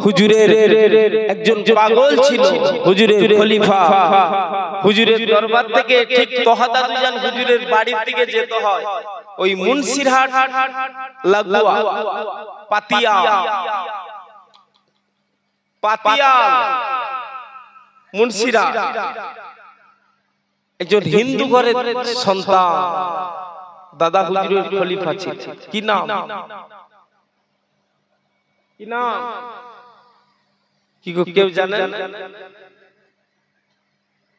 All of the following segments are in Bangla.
হুজুরের একজন পাগল ছিল, হুজুরের খলিফা। হুজুরের দরবার থেকে ঠিক তহাদাদুজান হুজুরের বাড়ির দিকে যেতে হয়, ওই মুন্সিরহাট লাগোয়া পাতিয়া মুন্সিরহাট একজন হিন্দু ঘরের সন্তান দাদা হুজুরের খলিফা ছিল। কি নাম? কি নাম? কি কেউ জানেন?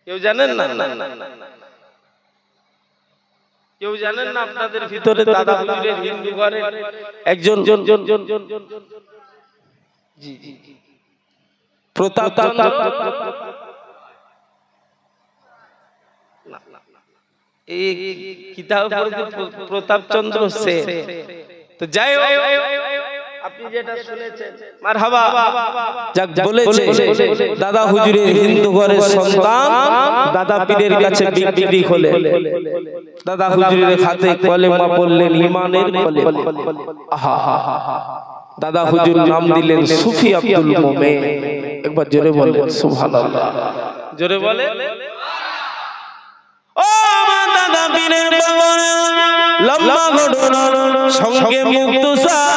কেউ জানেন না? কেউ জানেন না আপনাদের ভিতরে দাদা হুজুরের হিন্দু ঘরের একজন প্রতাপচন্দ্র? এই কিতাব প্রতাপচন্দ্র সেন। তো যাই হোক, আপনি যেটা শুনেছেন মারহাবা, যাক বলেছে দাদা হুজুরের হিন্দু ঘরের সন্তান দাদা পীরের কাছে বিক্রি হলে দাদা হুজুরের হাতে কলেমা পড়লেন, ঈমানের কলেমা। আহা, দাদা হুজুর নাম দিলেন সুফি আব্দুল মোমেন। একবার জোরে বলেন সুবহানাল্লাহ, জোরে বলেন। ও আমার দাদা পীরের বাবা, লম্বা ঘটনা সঙ্গে মুক্তসার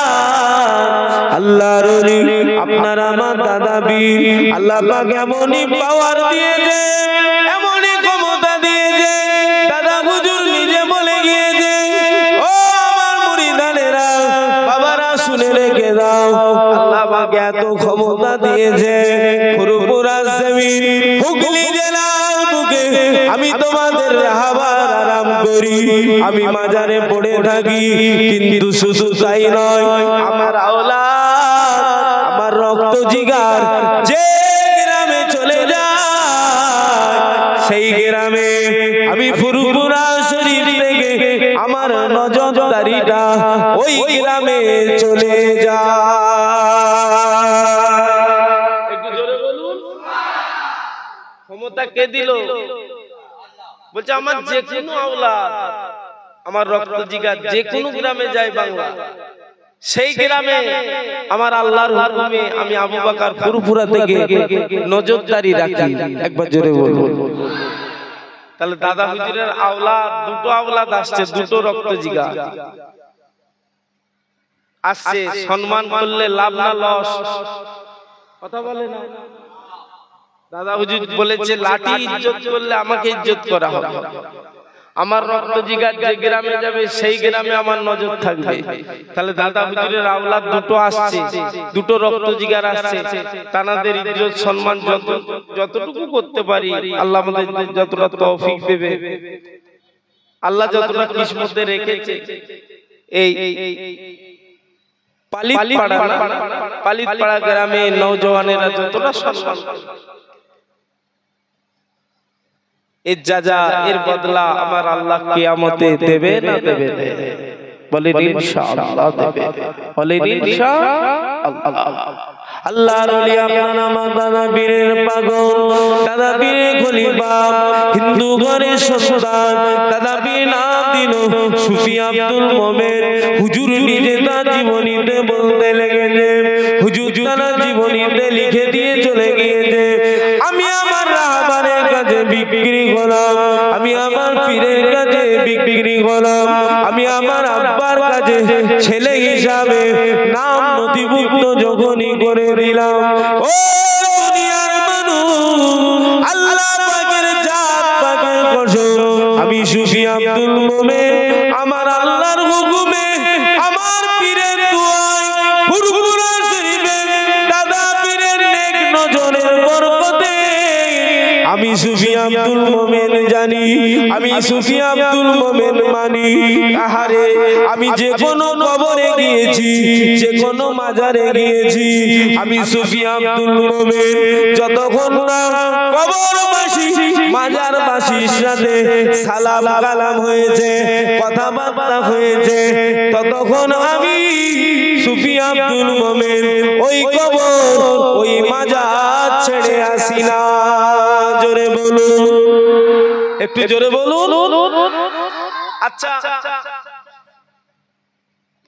আল্লাহর ওলি আপনার আমার দাদা পীর। আল্লাহ পাক এমনই পাওয়ার দিয়েছে, এমনই ক্ষমতা দিয়েছে, দাদা হুজুর নিজে বলে গিয়েছে, ও আমার মুরিদানেরা বাবারা শুনে রেখে দাও, আল্লাহ পাক এত ক্ষমতা দিয়েছে, পুরোপুরা জমিন হুগলি জেলার বুকে আমি তোমাদের রাহবার আরাম করি, আমি মাজারে পড়ে থাকি। কিন্তু শুধু তাই নয়, আমার আওলাদ, আমার রক্ত জিগার যে গ্রামে চলে যায়, সেই গ্রামে আমি ফুরফুরা শরীফ থেকে আমার নজরদারিটা ওই গ্রামে চলে যায়। একটু জোরে বলুন। ক্ষমতা কে দিল? বলছে আমার যে কোনো আওলাদ, আমার রক্ত জিগার যে কোনো গ্রামে যায় বাংলা, সেই গ্রামে আমার আল্লাহর হুকুমে আমি আবু বকর ফুরফুরা থেকে নজরদারি রাখি। একবার জোরে বলুন। তাহলে দাদা হুজুরের আওলাদ, দুটো আওলাদ আসছে, দুটো রক্ত জিগার আসছে। সম্মান করলে লাভ না লস? কথা বলে না। দাদা হুজুর বলেছে লাঠি ইজ্জত করলে আমাকে ইজ্জত করা হবে। আমার রক্ত জিগার যে গ্রামে যাবে সেই গ্রামে আমার নজর থাকবে। তাহলে দাদা হুজুরের আওলাদ দুটো আসছে, দুটো রক্ত জিগার আসছে, তানাদের ইজ্জত সম্মান যতটুকু করতে পারি আল্লাহ আমাদের যতটা তৌফিক দেবে, আল্লাহ যতটা কিসমতে রেখেছে। এই পালিতপাড়া গ্রামে নওজওয়ানেরা যতটা সম্মান, এর যা এর বদলা আমার আল্লাহ কিয়ামতে দেবে না দেবে? বলে ইনশাআল্লাহ দেবে। বলে ইনশাআল্লাহ। আল্লাহর ওলি আপনার আমার দাদা পীরের পাগল, দাদা পীরের খলিফা, হিন্দু ঘরের সন্তান দাদা পীর নাম দিল সুফি আব্দুল মোমেন। হুজুর নিজে তার জীবনীতে বলতে লেগেছে, হুজুর তার জীবনীতে লিখে দিয়ে চলে গিয়েছে, আমি আমার রাহবারের কাছে বিক্রি হলাম, আমি আমার পীরের কাছে বিক্রি হলাম, আমি আমার আব্বার কাছে ছেলে হিসাবে নাম নথিভুক্ত যখনই করে দিলাম, ও দুনিয়ার মানুষ, আল্লাহ পাকের জাত পাকের কসম, আমি সুফি আব্দুল মোমেন আমার আল্লাহর হুকুমে, আমার পীরের দোয়ায়, ফুরফুরা শরীফে দাদা পীরের নেক নজরের বরকতে আমি সুফি আব্দুল মোমেন জানি, আমি সুফি আব্দুল মোমেন মানি। আহারে আমি যে কোনো কবরে গিয়েছি, যে কোনো মাজারে গিয়েছি, আমি সুফি আব্দুল মোমেন যতক্ষণ না কবরবাসী মাজারবাসীর সাথে সালাম কালাম হয়েছে, কথাবার্তা হয়েছে, ততক্ষণ আমি সুফি আব্দুল মোমেন ওই কবর ওই মাজার ছেড়ে আসি না। জোরে বলুন, একটু জোরে বলুন। আচ্ছা,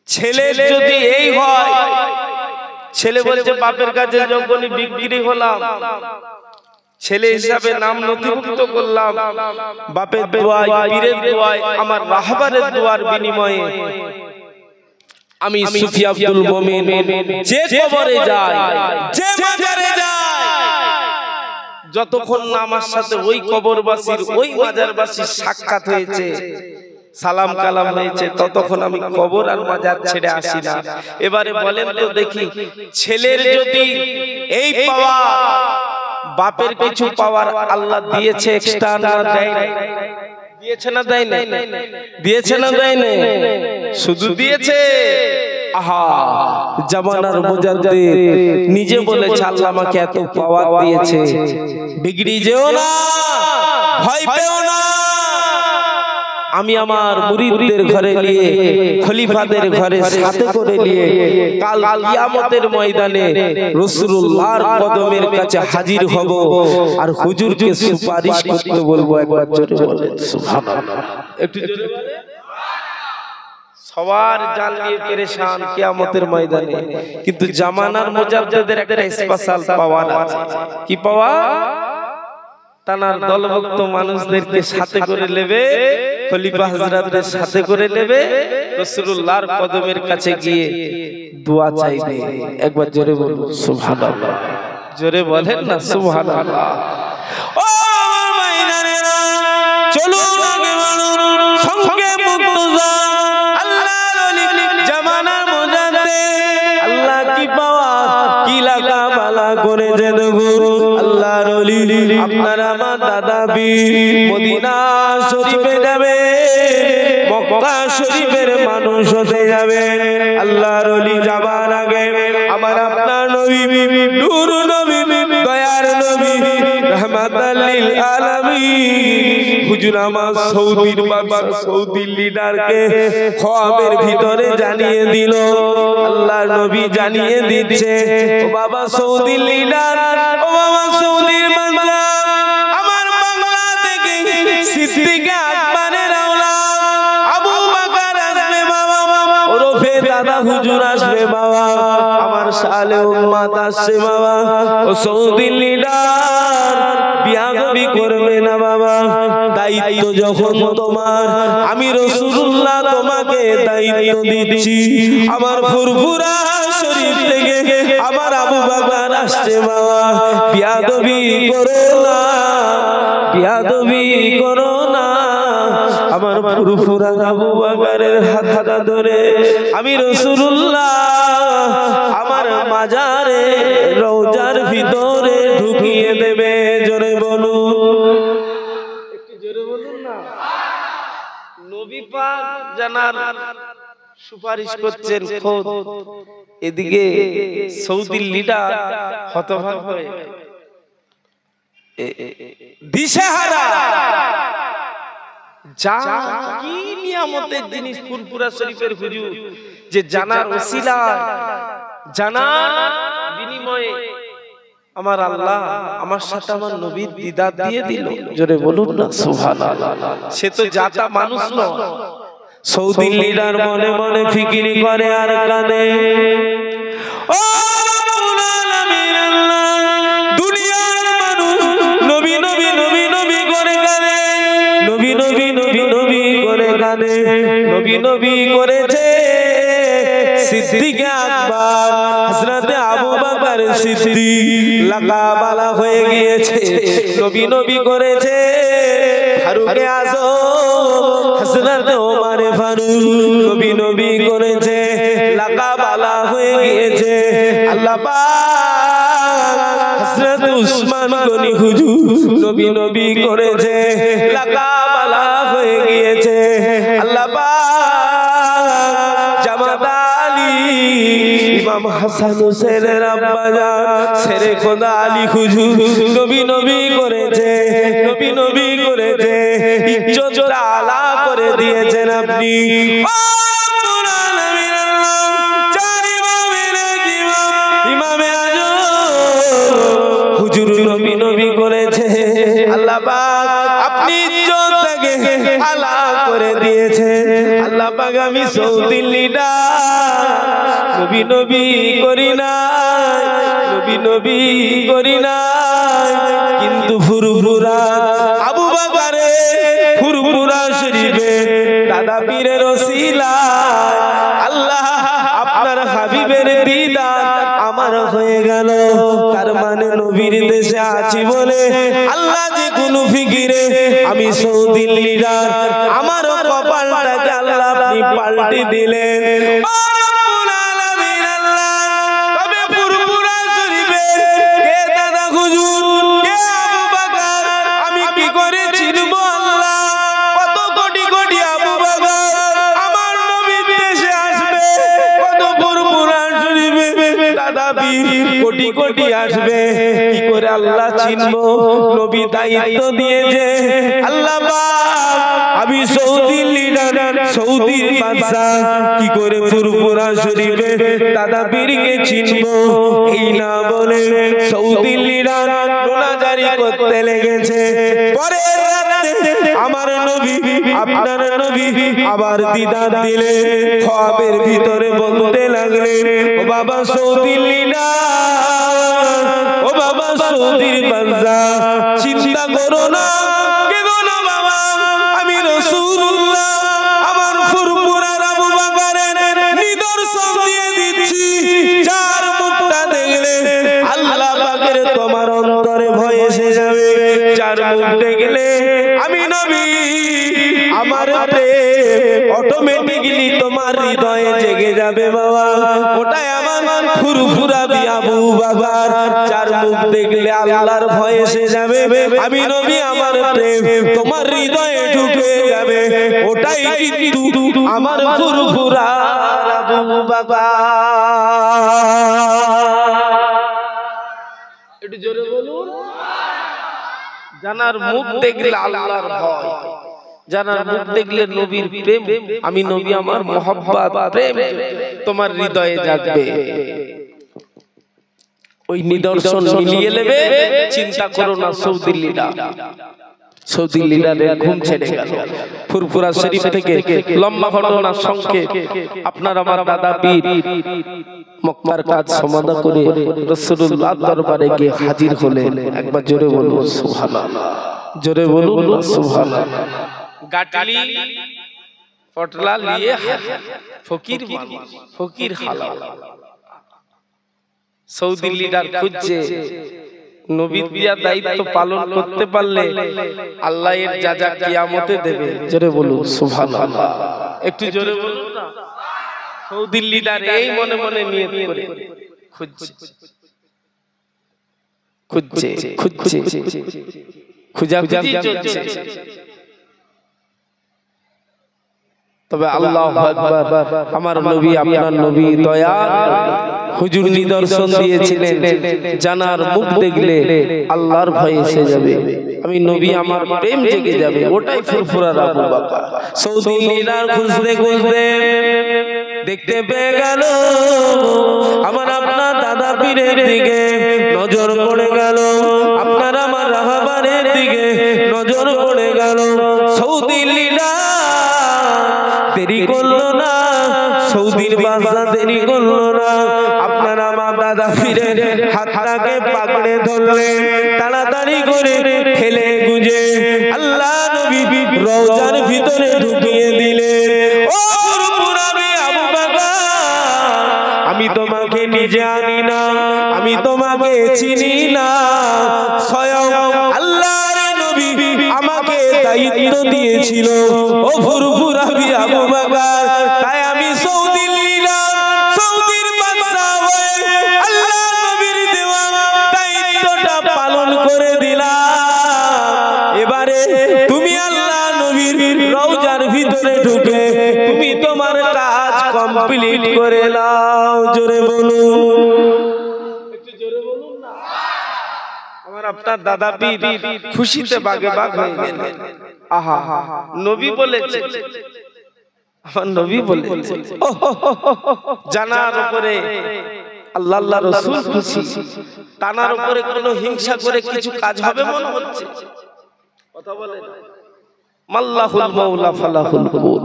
ছেলে যদি এই হয়, ছেলে বলছে বাপের কাছে যখনই বিক্রি হলাম, ছেলে হিসাবে নাম নথিভুক্ত করলাম, বাপের দোয়ায়, পীরের দোয়ায়, আমার রাহবারের দোয়ার বিনিময়ে আমি সুফি আব্দুল মুমিন যে কবরে যায়, যে মাজারে যায়, যতক্ষণ না আমার সাথে ওই কবরবাসীর, ওই মাজারবাসীর সাক্ষাৎ হয়েছে, সালাম কালাম হয়েছে, ততক্ষণ আমি কবর আর মাজার ছেড়ে আসি না। এবারে বলেন তো দেখি, ছেলের যদি এই পাওয়া, বাপের কিছু পাওয়ার আল্লাহ দিয়েছে এক্সট্রা না দেয়? দিয়েছে না দেয় না? দিয়েছে না দেয় না? শুধু দিয়েছে। আহা, জামানার মুজাদ্দিদ নিজে বলেছে আল্লাহ আমাকে এত পাওয়ার দিয়েছে, বিগড়ি যেও না, ভয় পেও না, আমি আমার মুরিদদের ঘরে নিয়ে, খলিফাদের ঘরে সাথে করে নিয়ে কাল কিয়ামতের ময়দানে রাসূলুল্লাহর কদমের কাছে হাজির হব আর হুজুরকে সুপারিশ করতে বলবো। একবার জোরে বলেন সুবহানাল্লাহ। একটু জোরে বলেন। সবার জান নিয়ে পেরেশান কিয়ামতের ময়দানে, কিন্তু জামানার মুজাদ্দিদের একটা স্পেশাল পাওয়ার আছে। কি পাওয়া? তানার দলভুক্ত মানুষদেরকে সাথে করে নেবে, খলিফা হযরতদের সাথে করে নেবে, রাসূলুল্লাহর কদমের কাছে গিয়ে দোয়া চাইবে। একবার জোরে বলুন সুবহানাল্লাহ। জোরে বলেন না সুবহানাল্লাহ। ও মাইনারেরা, চলুন আগে বলুন সঙ্গে মুক্তজা, আল্লাহর ওলি জামানার মুজাদ্দিদ, আল্লাহ কি পাওয়া, কি লাগা বালা করে যে গুরু আল্লাহর ওলি। আপনার আমার দাদা বীর মদিনা শরীফে যাবে, মক্কা শরীফের মানুষ হতে যাবে। আল্লাহর ওলি যাবার আগে আমার আপনার নবী, নূর নবী, দয়ার নবী, রাহমাতাল লিল আলামিন, হুজুর আমার সৌদির বাদশা, সৌদির লিডারকে খোয়াবের ভিতরে জানিয়ে দিল। আল্লাহর নবী জানিয়ে দিচ্ছে, ও বাবা সৌদির লিডার, ও বাবা সৌদির বাদশা, আমার বাংলা থেকে সিদ্দিকে আকবরের আওলাদ আবু বকর আসবে বাবা, ওরফে দাদা হুজুর আসবে বাবা, আমার সালে উম্মত আসছে বাবা। ও সৌদির লিডার, বিয়াদবি করবে না বাবা, দায়িত্ব যখন তোমার, আমি রাসূলুল্লাহ তোমাকে দায়িত্ব দিচ্ছি। আমার ফুরফুরা শরীফ থেকে আমার আবু বকর আসছে বাবা, বিয়াদবি করো না, বিয়াদবি করো না। আমার ফুরফুরা আবু বকরের হাতটা ধরে আমি রাসূলুল্লাহ আমার মাজারে রওজার ভিতরে ঢুকিয়ে দেবে। জোরে বলুন, একটু জোরে বলুন না। নবী পাক জানার সুপারিশ করছেন খোদ, এদিকে সৌদির লিডার হতভাগ হয়ে দিশেহারা, যা কি নিয়ামতের জিনিস ফুরফুরা শরীফের হুজুর, যে জানার ওসিলা, জানার বিনিময়ে আমার আল্লাহ আমার সাথে আমার নবীর দিদার দিয়ে দিল। জোরে বলুন না সুবহানাল্লাহ। সে তো জাতা মানুষ নয়। সৌদির লিডার মনে মনে ফিকিরি করে আর কাঁদে, ও রব্বুল আলামিন আল্লাহ, দুনিয়ার মানুষ নবী নবী নবী নবী করে কাঁদে, নবী নবী নবী নবী করে কাঁদে, নবী নবী করেছে সিদ্দিক আকবর হযরত আবু বকর সিদ্দিক, লাকাবালা হয়ে গিয়েছে। নবী নবী করেছে ফারুক আযম হযরত ওমর ফারুক, নবী নবী করেছে, লাকাবালা হয়ে গিয়েছে। আল্লাহ পাক হযরত উসমান গনি হুজুর, নবী নবী করেছে, লাকাবালা হয়ে গিয়েছে। আল্লাহ পাক জামাত আলী ইমাম হাসান হুসেনের আব্বা জান শেরে খোদা আলী হুজুর, নবী নবী করেছে, নবী নবী করেছে, ইজ্জতটা আলা করে দিয়েছেন আপনি। ও রব্বুল আলামিন আল্লাহ, চার ইমামের এক ইমাম, ইমামে আজম হুজুর নবী নবী করেছে। আল্লাহ পাক আপনি ইজ্জতটাকে আলা করে দিয়েছে। আল্লাহ পাক আমি সৌদির লিডার নবী নবী করি না, নবী করি না, কিন্তু ফুরফুরা আবু বকরে ফুরফুরা শরীফে দাদা পীরের ওসিলায় আল্লাহ আপনার হাবিবের দিদার আমার হয়ে গেল। তার মানে নবীর দেশে আছি বলে আল্লাহ যে কোনো ফিকিরে আমি সৌদির লিডার, আমার কপালটাকে আল্লাহ আপনি পাল্টে দিলেন। কোটি কোটি আসবে, কি করে আল্লাহ চিনবো? নবী দায়িত্ব দিয়েছে আল্লাহ পাক, আমি সৌদির লিডার, সৌদির বাদশা, কি করে ফুরফুরা শরীফে দাদা পীরকে চিনবো? এই না বলে সৌদির লিডার নোনা জারি করতে লেগেছে। পরে আমার নবী আপনার নবী আবার দিদার দিলে, খ্বাবের ভিতরে বলতে লাগলেন, ও বাবা সৌদির লিডার, ও বাবা সৌদির বাদশা, চিন্তা করো না, কেঁদো না বাবা, আমি রাসূলুল্লাহ আমার ফুরফুরার আবু বকরের নিদর্শন দিয়ে দিচ্ছি। যার মুখটা দেখলে আল্লাহ পাকের তোমার অন্তরে ভয় এসে যাবে, যার মুখ দেখলে আমি নবী আমার প্রেম অটোমেটিক্যালি তোমার হৃদয়ে জেগে যাবে বাবা। ওটাই আমার ফুরফুরা আবু বকর, যার মুখ দেখলে আল্লাহর ভয় এসে যাবে, আমি নবী আমার প্রেম তোমার হৃদয়ে ঢুকে যাবে, ওটাই কিন্তু আমার ফুরফুরা আবু বকর। একটু জোরে বলুন। জানার মুখ দেখলে আল্লাহর ভয়, জানার মুখ দেখলে নবীর প্রেম, আমি নবী আমার মহব্বত প্রেম তোমার হৃদয়ে জাগবে। ওই নিদর্শন মিলিয়ে নেবে, চিন্তা করো না। সৌদির লিডার, সৌদির লিডারের ঘুম ছেড়ে গেল। ফুরফুরা শরীফ থেকে লম্বা ঘটনা সংক্ষেপ, আপনার আমার দাদা পীর মক্কার কাজ সমাধা করে রাসূলুল্লাহ দরবারে গিয়ে হাজির হলেন। একবার জোরে বলুন সুবহানাল্লাহ, জোরে বলুন সুবহানাল্লাহ। গাটলি পটলা নিয়ে ফকির মানুষ, ফকির হালাল। সৌদি লিডার খুঁজছে, নবীর দেওয়া দায়িত্ব পালন করতে পারলে আল্লাহ এর যাজা কিয়ামতে দেবে। জোরে বলুন সুবহানাল্লাহ, একটু জোরে বলুন না। সৌদি লিডার এই মনে মনে নিয়ত করে খুঁজছে, খুঁজছে, খুঁজছে, খুঁজাখুঁজি চলছে। তবে আল্লাহু আকবার, আমার নবী আপনার নবী দয়ার হুজুর নিদর্শন দিয়েছিলেন, জানার মুখ দেখলে আল্লাহর ভয় এসে যাবে, আমি নবী আমার প্রেম জেগে যাবে, ওটাই ফুরফুরা আবু বকর। সৌদি লিডার খুঁজতে খুঁজতে দেখতে পেয়ে গেল, আমার আপনার দাদা পীরের দিকে নজর পড়ে গেল, আপনার আমার রাহবারের দিকে নজর পড়ে গেল। সৌদি লিডার দেরি করলো না, সৌদির বাদশা দেরি করলো না, আপনার আমার দাদা পীরের হাতটাকে পাকড়ে ধরলেন, তাড়াতাড়ি করে ঠেলে গুজে আল্লাহ নবী রওজার ভিতরে ঢুকিয়ে দিলেন। ও ফুরফুরা আবু বকর, আমি তোমাকে নিজে আনি না, আমি তোমাকে চিনি না, স্বয়ং আল্লাহর নবী আমাকে দায়িত্ব দিয়েছিল। ও ফুরফুরা আবু বকর, তাই আমি সৌদির লিডার, সৌদির বাদশা হয়ে আল্লাহ নবীর দেওয়া দায়িত্বটা পালন করে দিলাম। এবারে তুমি আল্লাহ নবীর রওজার ভিতরে ঢুকে তুমি তোমার কাজ কমপ্লিট করে নাও। জোরে বলুন, একটু জোরে বলুন না। আমার আপনার দাদা পীর খুশিতে বাগে বাগ হয়ে গেলেন। আহা, নবী বলেছে, আমার নবী বলেছে, জানার উপরে আল্লাহ আল্লাহ রাসূল খুশি, তানার উপরে কোনো হিংসা করে কিছু কাজ হবে মনে হচ্ছে? কথা বলেন, মাল্লাহুল মাওলা ফালাহুল কুল।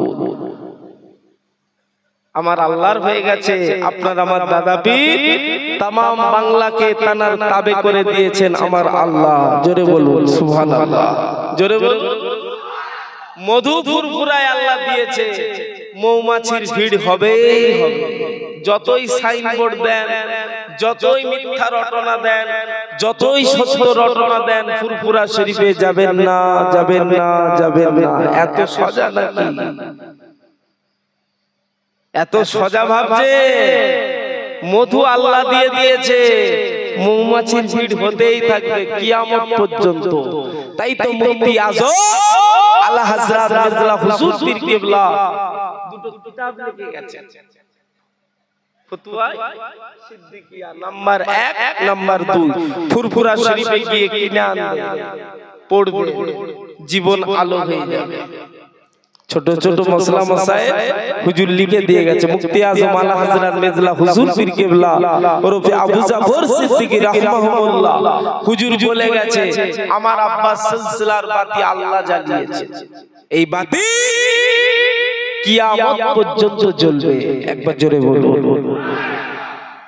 আমার আল্লাহর হয়ে গেছে। আপনার আমার দাদা পীর তাম বাংলাকে তানার তাবে করে দিয়েছেন আমার আল্লাহ। জোরে বলুন সুবহানাল্লাহ, জোরে বলুন। মধু ফুরফুরায় আল্লাহ দিয়েছে, মৌমাছির ভিড় হবেই হবে। যতই সাইনবোর্ড দেন, যতই মিথ্যা রটনা দেন, যতই সত্য রটনা দেন, ফুরফুরা শরীফে যাবেন না, যাবেন না, যাবেন না। এত সোজা নাকি? এত সোজা ভাবছে? মধু আল্লাহ দিয়ে দিয়েছে, মৌমাছির ভিড় হতেই থাকবে কিয়ামত পর্যন্ত। তাই তো মুফতি আজম আলা হযরত মির্জা হুজুর পীর কিবলা দুটো কিতাব লিখে গেছেন। ফতোয়া সিদ্দিকিয়া নাম্বার 1 নাম্বার 2 ফুরফুরা শরীফে গিয়ে কিনে আনবে, পড়বে, জীবন আলো হয়ে যাবে। ছোট ছোট মশলা মশায়েব হুজুর লিখে দিয়ে গেছে। মুফতি আজম আলা হযরত মির্জা হুজুর পীর কিবলা ওরফে আবু জাফর সিদ্দিকী রাহিমাহুল্লাহ হুজুর বলে গেছে, আমার আব্বাস সিলসিলার বাতি আল্লাহ জ্বালিয়েছে, এই বাতি কিয়ামত পর্যন্ত জ্বলবে। একবার জোরে বলুন।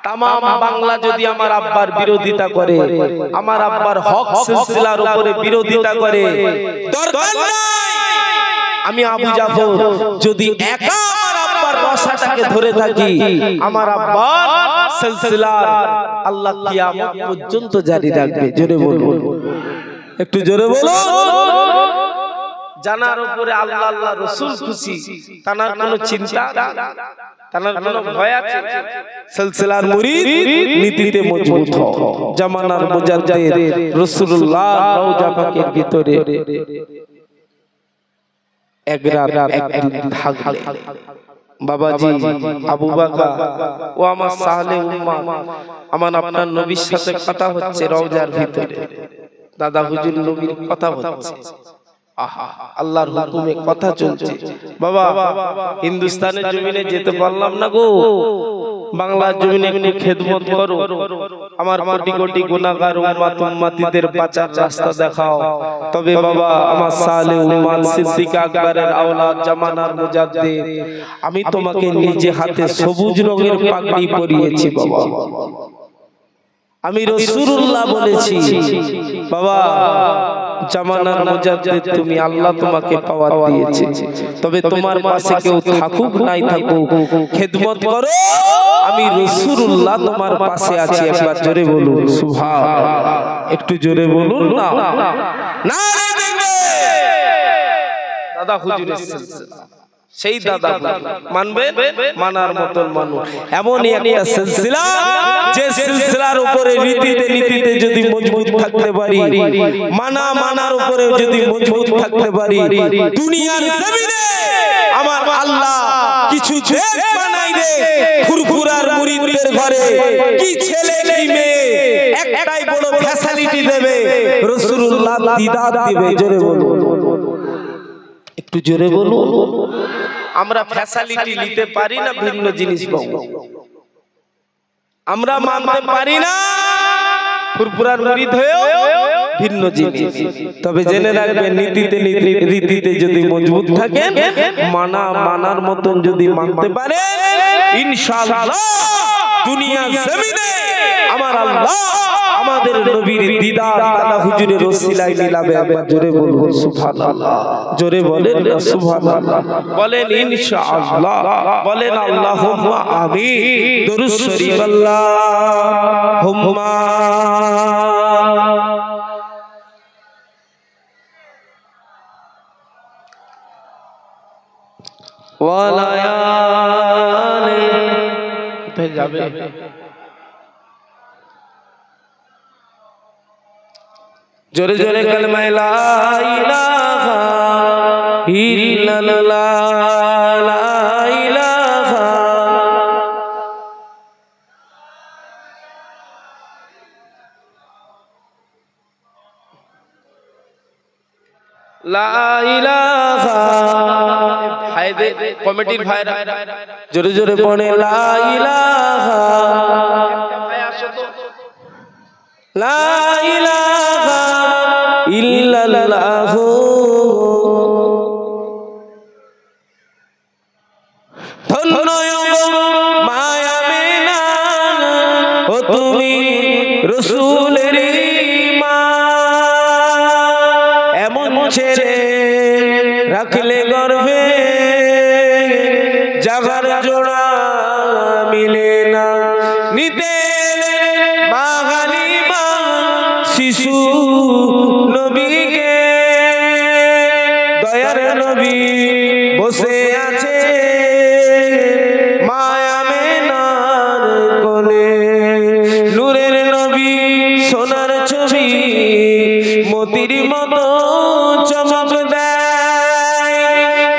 তামাম বাংলা যদি আমার আব্বার বিরোধিতা করে, আমার আব্বার হক সিলসিলার উপরে বিরোধিতা করে, দরকার নাই আমি আবু জাফর যদি একা আমার আব্বার রসাটাকে ধরে থাকি, আমার আব্বার সিলসিলার আল্লাহ কিয়ামত পর্যন্ত জারি রাখবে। জোরে বলুন, একটু জোরে বলুন। জানার উপরে আল্লাহ আল্লাহ রাসূল খুশি, তানার কোনো চিন্তা, তানার কোনো ভয় আছে? সিলসিলার মুরিদ নীতিতে মজবুত হও। জামানার মুজাদ্দিদ রাসূলুল্লাহ রওজা পাকের ভিতরে একদিন থাকলে বাবাজি আবু বকর ও আমার সালে উম্মাহ, আমার আপনার নবীর সাথে কথা হচ্ছে রওজার ভিতরে। দাদা হুজুর নবীর কথা হচ্ছে, আহা আল্লাহর হুকুমে কথা চলছে। বাবা হিন্দুস্তানের জমিনে যেতে পারলাম না গো, বাংলার জমিনে একটু খেদমত করো, আমার কোটি কোটি গুনাহগার উম্মত উম্মতিদের বাঁচার রাস্তা দেখাও। তবে বাবা আমার সালে উম্মত সিদ্দিক আকবরের আওলাদ জামানার মুজাদ্দিদ, আমি তোমাকে নিজে হাতে সবুজ রঙের পাগড়ি পরিয়েছি বাবা। আমি রাসূলুল্লাহ বলেছি বাবা জামানার মুজাদ্দিদ তুমি, আল্লাহ তোমাকে পাওয়ার দিয়েছে। তবে তোমার পাশে কেউ থাকুক নাই থাকুক, খেদমত করো, আমি রাসূলুল্লাহ তোমার পাশে আছি। একবার জোরে বলুন সুবহানাল্লাহ, একটু জোরে বলুন না। নারে দেখবে দাদা হুজুরের সিলসিলা, সেই দাদা মানবেন, মানার মতন মানুষ। এমনই একটা সিলসিলা, যে সিলসিলার উপরে রীতিতে নীতিতে যদি মজবুত থাকতে পারি, মানার উপরে যদি মজবুত থাকতে পারি, দুনিয়ার জমিনে আমার আল্লাহ কিছু দেশ বানাই দে ফুরফুরার মুরিদদের ঘরে, কি ছেলে কি মেয়ে একটাই বড় ফ্যাসিলিটি দেবে, রাসূলুল্লাহ দিদার দিবে। জোরে বলুন, একটু জোরে বলুন। আমরা ফ্যাসিলিটি নিতে পারি না, ভিন্ন জিনিস পাবো। আমরা মানতে পারি না, ফুরফুরার মুরিদ হয়েও ভিন্ন জিনিস। তবে জেনে রাখবেন, নীতিতে রীতিতে যদি মজবুত থাকেন, মানার মতন যদি মানতে পারে, ইনশাআল্লাহ দুনিয়া জমিনে আমার আল্লাহ আমাদের নবীর দিদার দাদা হুজুরের ওসিলায় মিলাবে। একবার জোরে বলুন সুবহানাল্লাহ, জোরে বলেন না সুবহানাল্লাহ, বলেন ইনশাআল্লাহ, বলেন আল্লাহুম্মা আমিন। দরুদ শরীফ আল্লাহুম্মা ওয়ালা আলি। কোথায় যাবে? জোরে জোরে কালেমা লা ইলাহা ইল্লাল্লাহ, লা ইলাহা লা ইলাহা। হায়দে কমিটির ভাইরা জোরে জোরে পড়ে লা ইলাহা, লা ইলাহা ইল্লাল্লাহু ধন্য শিশু নবীকে দয়ার নবী বসে আছে মায়া মেনার কোলে নূরের নবী সোনার ছবি মোতির মতো চমক দেয়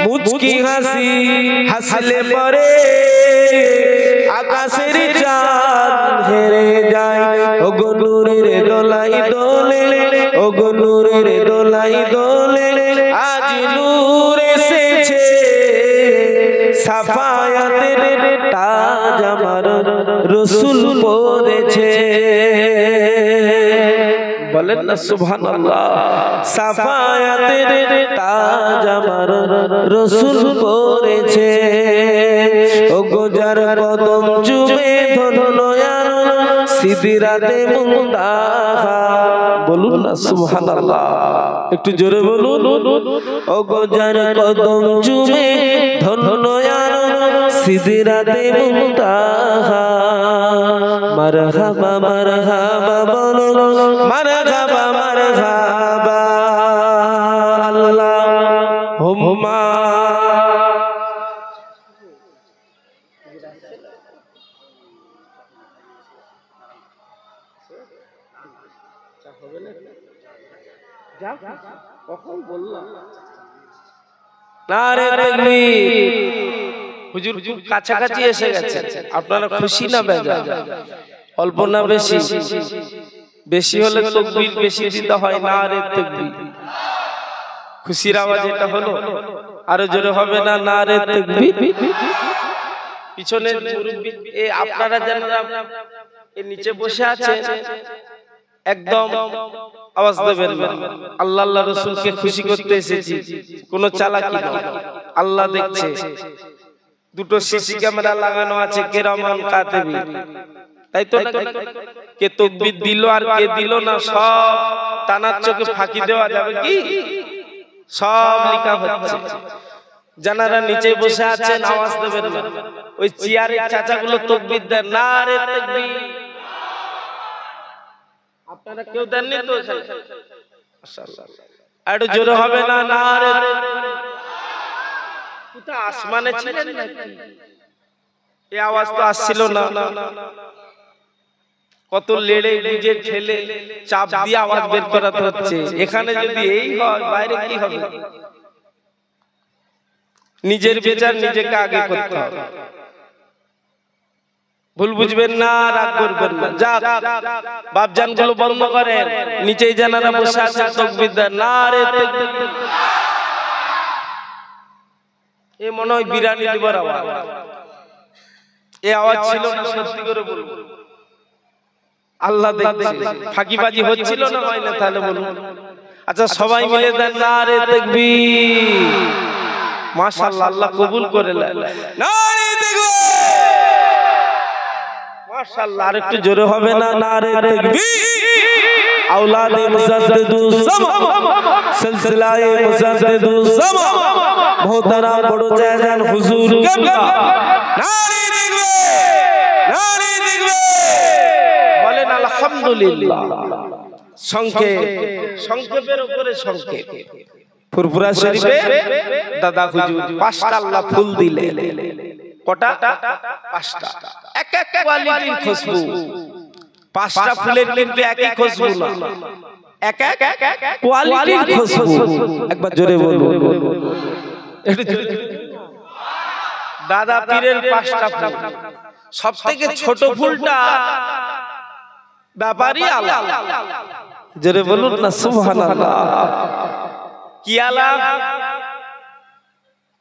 মুচকি হাসি হাসলে পরে আকাশের চাঁদ হেরে যায় ওগো নূরের দোলাই দোলে ওগো নূরের দোলাই দোলে আজ নূর এসেছে সাফায়াতের তাজ আমার রাসূল পরেছে বলেন না সুবহানাল্লাহ সাফায়াতের তাজ আমার রাসূল পরেছে ওগো যার কদম চুমে ধন্য আর সিদরাতে মুনতাহা বলুন না সুবহানাল্লাহ একটু জোরে বলুন ওগো যার কদম চুমে ধন্য আর সিদরাতে মুনতাহা মারহাবা মারহাবা বলো মারহাবা মারহাবা আল্লাহুম্মা কখন বললাম নারে তাকবীর হুজুর খুব কাছাকাছি এসে গেছে আপনারা খুশি না বেজার অল্প না বেশি বেশি হলে তাকবীর বেশি দিতে হয় নারে তাকবীর খুশির আওয়াজ এটা হলো আরো জোরে হবে না নারে তাকবীর পিছনের মুরব্বি এই আপনারা যারা এই নিচে বসে আছেন একদম আওয়াজ দেবেন না আল্লাহ আল্লাহ রাসূলকে খুশি করতে এসেছি কোনো চালাকি না আল্লাহ দেখছে দুটো সিসি ক্যামেরা লাগানো আছে কেরামান কাতিবি তাই তো কে তাকবীর দিল আর কে দিল না সব টানার চোখে ফাঁকি দেওয়া যাবে কি সব লেখা হচ্ছে যারা নিচে বসে আছেন আওয়াজ দেবেন না ওই চেয়ারের চাচাগুলো তাকবীর দেন নারে তাকবীর আপনারা কেউ দেননি তো মাশাআল্লাহ আর জোরে হবে না নারে কোথা আসমানে ছিলেন নাকি এই আওয়াজ তো আসছিল না কত লেড়ে গুজে ঠেলে চাপ দিয়ে আওয়াজ বের করাতে হচ্ছে এখানে যদি এই হয় বাইরে কি হবে নিজের বিচার নিজেকে আগে করতে হবে ভুল বুঝবেন না রাগ করবেন না যাক বাপজান গুলো বন্ধ করেন নিচেই জানারা বসে আছে তাকবীর দেন নারে তাকবীর এই মনে হয় বিরানি লিবার আওয়াজ এই আওয়াজ ছিল না সত্যি করে বলবো আল্লাহ দেখছে ফাঁকিবাজি হচ্ছিল না হয় না তাহলে বলুন আচ্ছা সবাই মিলে দেন নারে তাকবীর মাশাআল্লাহ আল্লাহ কবুল করে নেন নারে তাকবীর মাশাআল্লাহ আরেকটু জোরে হবে না নারে তাকবীর আওলাদে মুজাদ্দিদুস জামা সিলসিলায়ে মুজাদ্দিদুস জামা মোহতারাম বড় জায়জান হুজুর কিবলা নারে তাকবীর নারে তাকবীর বলেন আলহামদুলিল্লাহ সংক্ষেপের উপরে সংক্ষেপ ফুরফুরা শরীফে দাদা হুজুর পাঁচটা আল্লাহ ফুল দিলেন কটা পাঁচটা এক এক কোয়ালিটির খুশবু পাঁচটা ফুলের কিন্তু একই খুশবু না এক এক কোয়ালিটির খুশবু একবার জোরে বলুন দাদা পীরের পাঁচটা ফুল সবথেকে ছোট ফুলটা ব্যাপারী আলা জোরে বলুন না সুবহানাল্লাহ কি আলা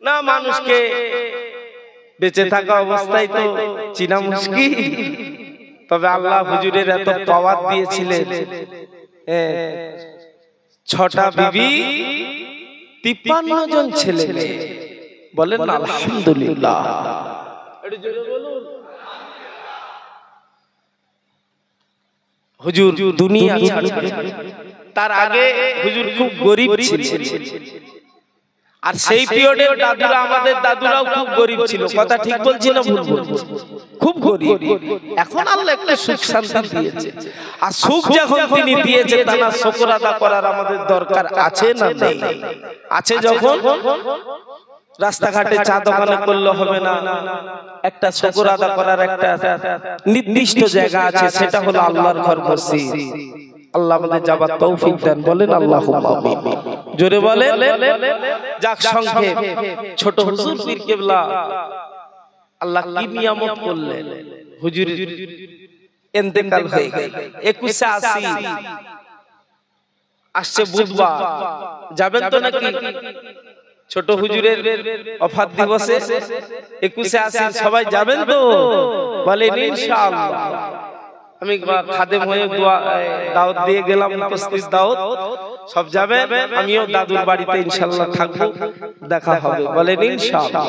না মানুষকে বেঁচে থাকা অবস্থায় তো চিনা মুশকিল তবে আল্লাহ হুজুরের এত পাওয়ার দিয়েছিলেন 6টা বিবি 53 জন ছেলে বলেন না আলহামদুলিল্লাহ একটু জোরে বলুন হুজুর দুনিয়া ছাড়বেন তার আগে হুজুর খুব গরিব ছিলেন আর সেই পিরিয়ডের দাদুরা, আমাদের দাদুরাও খুব গরিব ছিল। কথা ঠিক বলছি না ভুল বলছি? খুব গরিব। এখন আল্লাহ একটা সুখ শান্তি দিয়েছে, আর সুখ যখন তিনি দিয়েছে তার শুকর আদা করার আমাদের দরকার আছে না নেই? আছে। যখন রাস্তাঘাটে চা দোকানে করলে হবে না, একটা শুকর আদা করার একটা নির্দিষ্ট জায়গা আছে, সেটা হলো আল্লাহর ঘর মসজিদ। আল্লাহ আমাদের যাবার তৌফিক দেন, বলেন আল্লাহুম্মা আমিন। জোরে বলেন। যাক, সংক্ষেপ ছোট হুজুর পীর কেবলা আল্লাহ কি নিয়ামত করলেন, হুজুর ইন্তেকাল হয়ে গেল। 2180 আসছে বুধবার, যাবেন তো নাকি ছোট হুজুরের ওফাত দিবসে 2180 সবাই যাবেন তো? বলেন ইনশাআল্লাহ। আমি খাদেম হয়ে দাওয়াত দিয়ে গেলাম, উপস্থিত দাওয়াত, সব যাবে। আমিও দাদুর বাড়িতে ইনশাআল্লাহ থাকবো, দেখা হবে। বলেন ইনশাআল্লাহ।